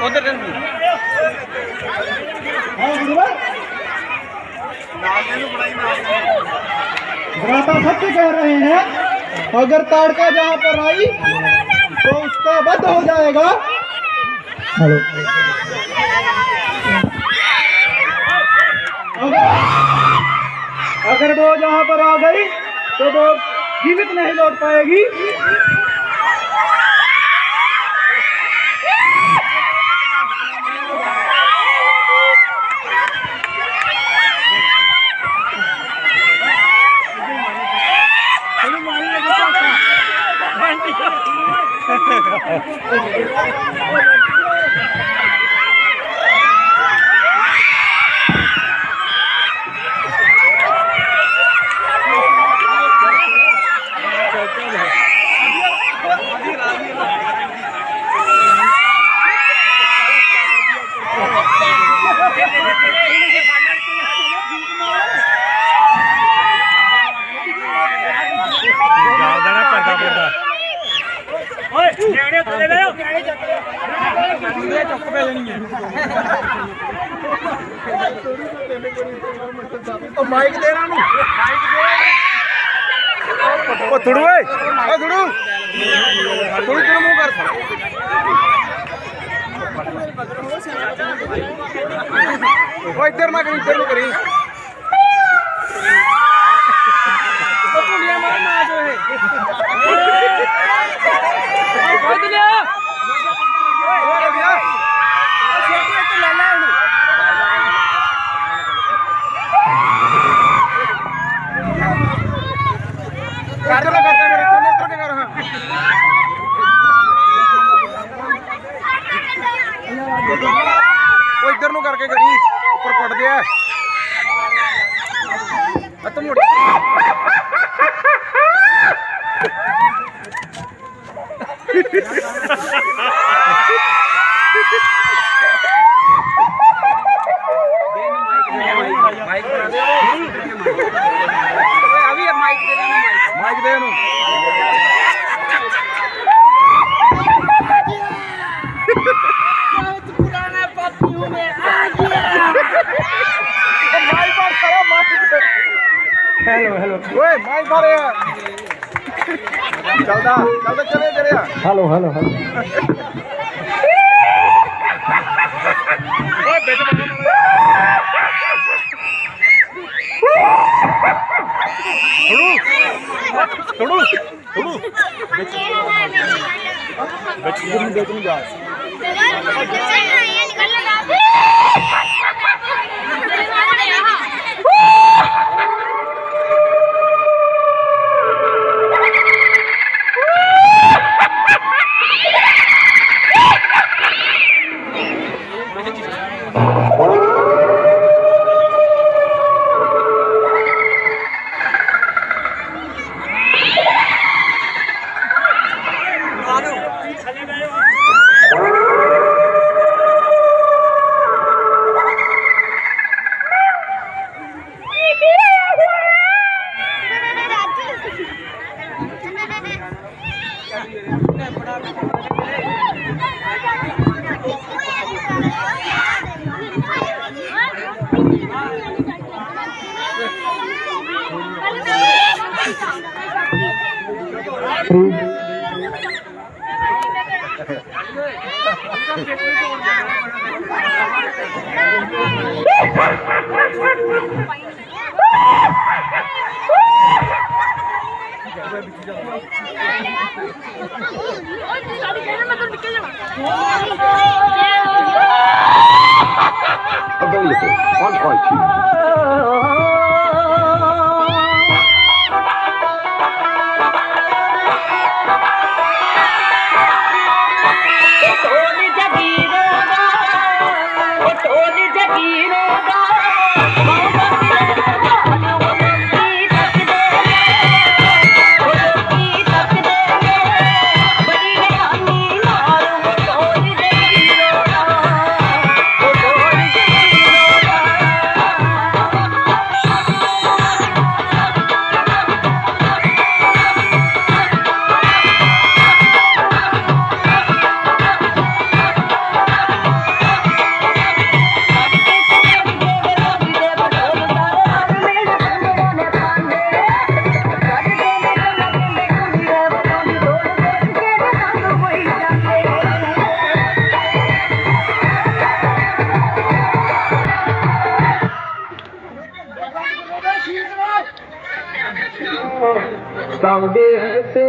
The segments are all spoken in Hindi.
उधर भ्राता सत्य कह रहे हैं, अगर ताड़का जहाँ पर आई तो उसका वध हो जाएगा। हेलो, अगर वो जहाँ पर आ गई तो वो जीवित नहीं लौट पाएगी। माइक दे रहा थोड़ू थोड़ू मुंह कर इधर ना करी इधर करी इधर नु करके करी ऊपर पड़ गया तुम माइक दे हेलो हेलो ओए माइक मारे चलदा चलदा चले चले हेलो हेलो हेलो ओए बेटे थोड़ू थोड़ू बेच जा लाउडे से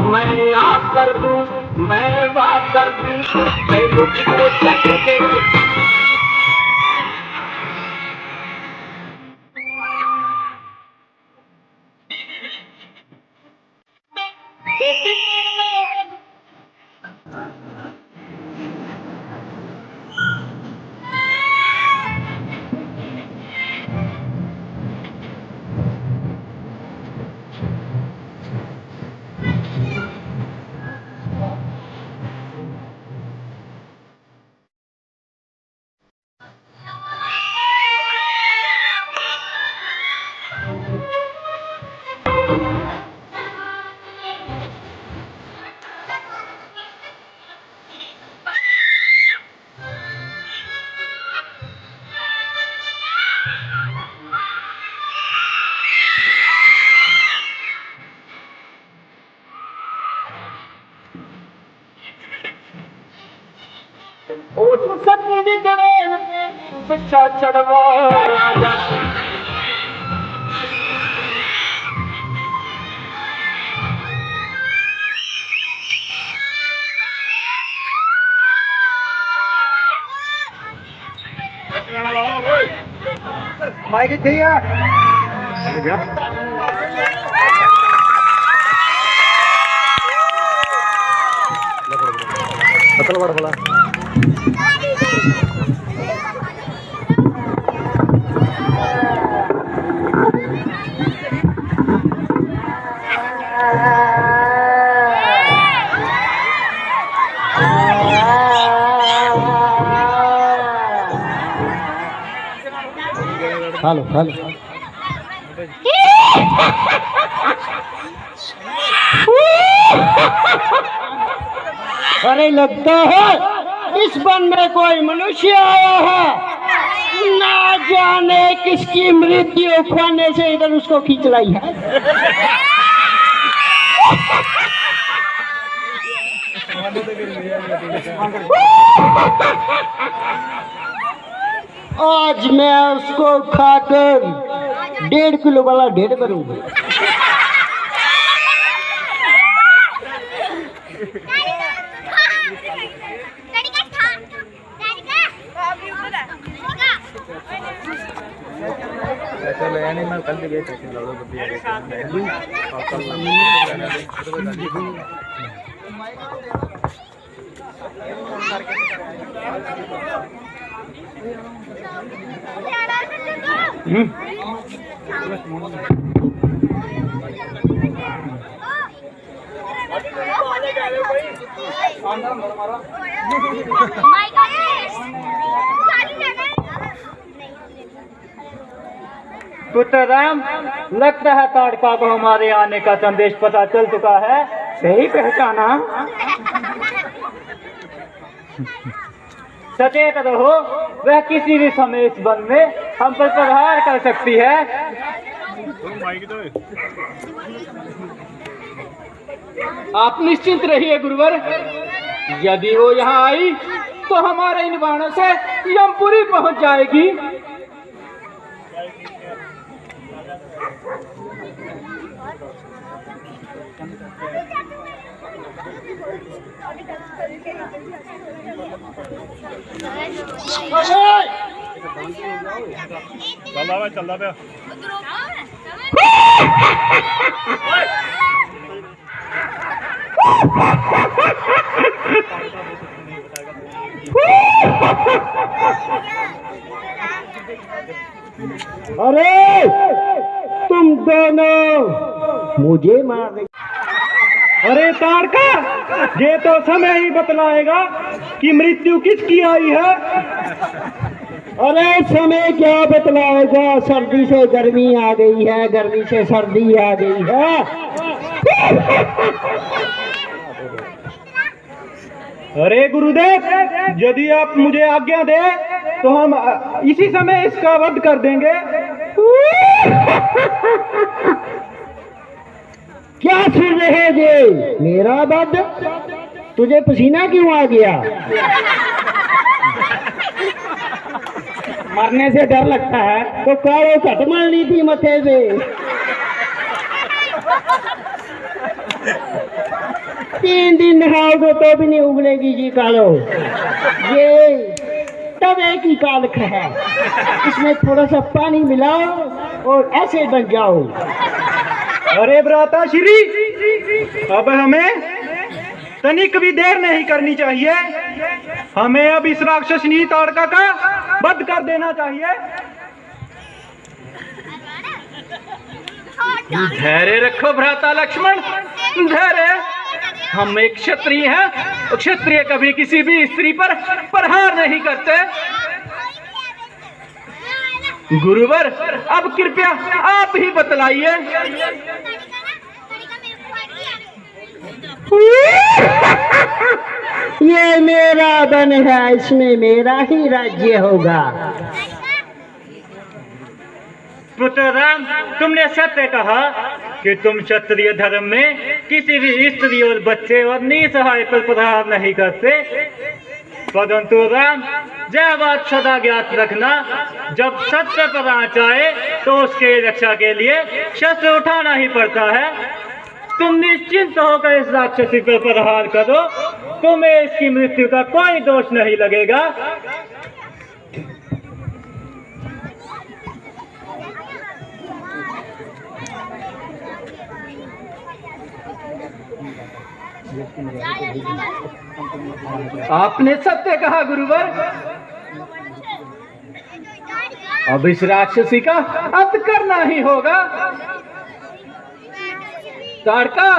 मैं याद कर दूं, मैं बात कर दूं, मैं रुक को चक्के चढ़वा भाई की थी यार मतलब बड़ा बोला हेलो हेलो अरे लगता है इस वन में कोई मनुष्य आया है, ना जाने किसकी मृत्यु खोने से इधर उसको खींच लाई है। आज मैं उसको खाकर 1.5 किलो वाला ढेर करूंगा। चलो एनिमल कल भी गए थे लोगों को भी पुत्रराम, लगता है ताड़का को हमारे आने का संदेश पता चल चुका है। सही पहचाना। सचेत रहो, वह किसी भी समय इस वन में हम पर प्रहार कर सकती है। आप निश्चिंत रहिए गुरुवर, यदि वो यहाँ आई तो हमारे इन बाणों से यमपुरी पहुंच जाएगी। चल रहा अरे तुम दोनों मुझे मार रहे। अरे तारका, ये तो समय ही बतलाएगा कि मृत्यु किसकी आई है। अरे समय क्या बतलाएगा, सर्दी से गर्मी आ गई है, गर्मी से सर्दी आ गई है। अरे गुरुदेव, यदि आप मुझे आज्ञा दे तो हम इसी समय इसका वध कर देंगे। क्या सुन रहे जे मेरा वध? तुझे पसीना क्यों आ गया? मरने से डर लगता है तो कालो घट मारनी थी मथे से। तीन दिन नहाओगे तो भी नहीं उगलेगी जी कालो। ये तवे की कालख है, इसमें थोड़ा सा पानी मिलाओ और ऐसे बन जाओ। अरे भ्राता श्री, अब हमें तनिक भी देर नहीं करनी चाहिए। हमें अब इस राक्षसनी ताड़का का वध कर देना चाहिए। धैर्य रखो भ्राता लक्ष्मण, धैर्य। हम एक क्षत्रिय हैं, क्षत्रिय कभी किसी भी स्त्री पर प्रहार नहीं करते। गुरुवर, अब कृपया आप ही बतलाइए। ये मेरा वन है, इसमें मेरा ही राज्य होगा। पुत्र राम, तुमने सत्य कहा कि तुम क्षत्रिय धर्म में किसी भी स्त्री और बच्चे और निसहाय पर प्रहार नहीं करते। परंतु राम, यह बात सदा ज्ञात रखना, जब सत्य पर आँच आए तो उसके रक्षा के लिए शस्त्र उठाना ही पड़ता है। तुम निश्चिंत होकर इस राक्षसी पर प्रहार करो, तुम्हें इसकी मृत्यु का कोई दोष नहीं लगेगा। आपने सत्य कहा गुरुवर। अब इस राक्षसी का अंत करना ही होगा। ताड़का,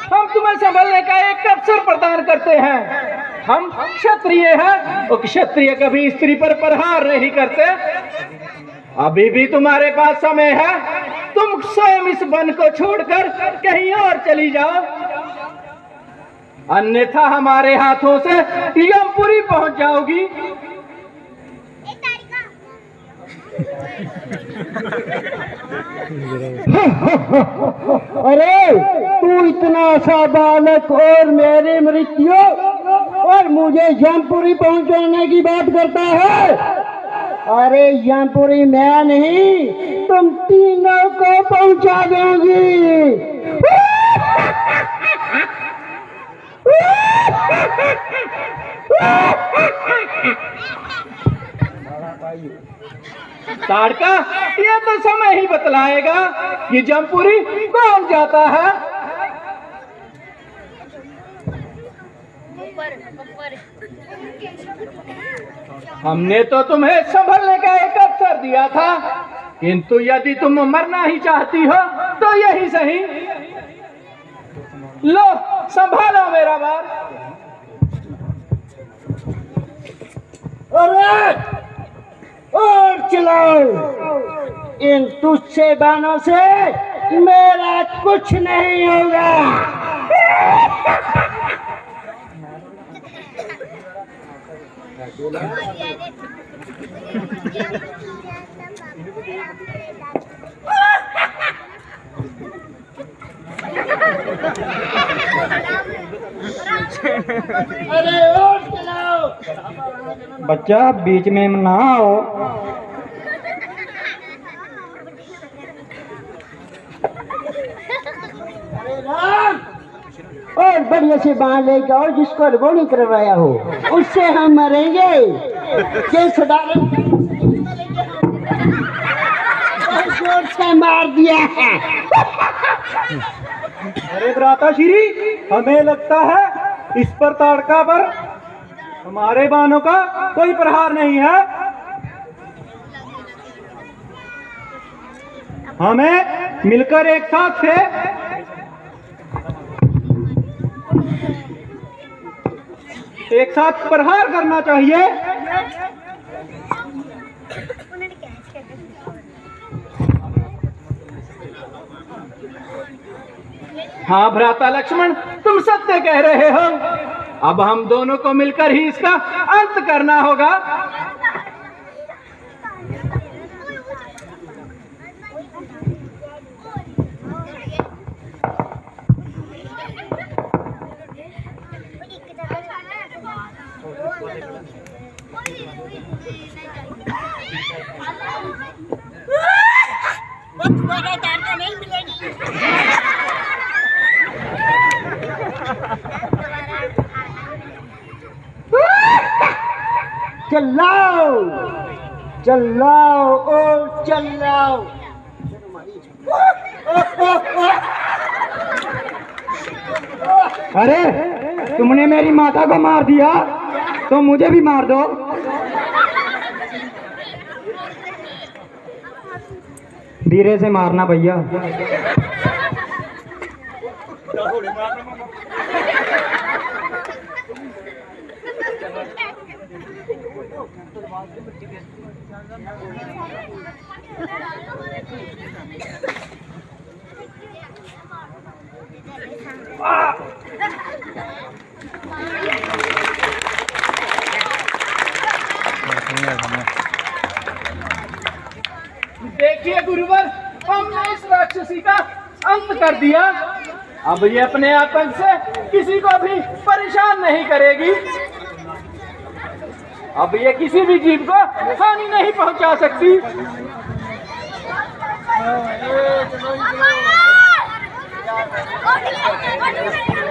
हम तुम्हें संभलने का एक अवसर प्रदान करते हैं। हम क्षत्रिय हैं और क्षत्रिय कभी स्त्री पर प्रहार नहीं करते। अभी भी तुम्हारे पास समय है, तुम स्वयं इस वन को छोड़कर कहीं और चली जाओ, अन्यथा हमारे हाथों से यमपुरी पहुंच जाओगी। अरे तू इतना सा बालक और मेरी मृत्यु और मुझे यमपुरी पहुंचाने की बात करता है। अरे यमपुरी मैं नहीं, तुम तीनों को पहुंचा दूंगी। ताड़का, ये तो समय ही बतलाएगा कि जमपुरी कौन जाता है। हमने तो तुम्हें संभलने का एक अवसर दिया था, किंतु यदि तुम मरना ही चाहती हो तो यही सही। लो, संभालो मेरा बार। अरे और चलाओ, इन तुझसे बाणों से मेरा कुछ नहीं होगा। अरे और चलाओ। बच्चा बीच में ना आओ। और बढ़िया से बांध लेके और जिसको वो नहीं करवाया हो उससे हम मरेंगे। ये सदारत जोर से मार दिया है। अरे भ्राता श्री, हमें लगता है इस पर ताड़का पर हमारे बाणों का कोई प्रहार नहीं है। हमें मिलकर एक साथ से प्रहार करना चाहिए। हाँ भ्राता लक्ष्मण, तुम सत्य कह रहे हो। अब हम दोनों को मिलकर ही इसका अंत करना होगा। नहीं मिलेगी। चिल्लाओ चिल्लाओ और चिल्लाओ। अरे तुमने मेरी माता को मार दिया तो मुझे भी मार दो। धीरे से मारना भैया। देखिए गुरुवर, हमने इस राक्षसी का अंत कर दिया। अब ये अपने आतंक से किसी को भी परेशान नहीं करेगी। अब ये किसी भी जीव को हानि नहीं पहुंचा सकती।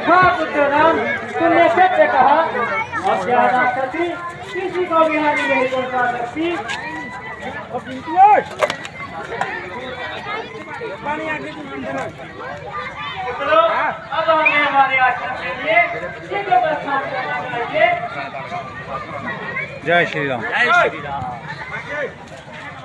हाँ पुत्र राम, तुमने सत्य कहा। अब ज्यादा सती किसी को भी हानि नहीं पहुंचा सकती। अब हमें हमारे आश्रम के लिए शीघ्र प्रस्थान करना चाहिए। जय श्री राम।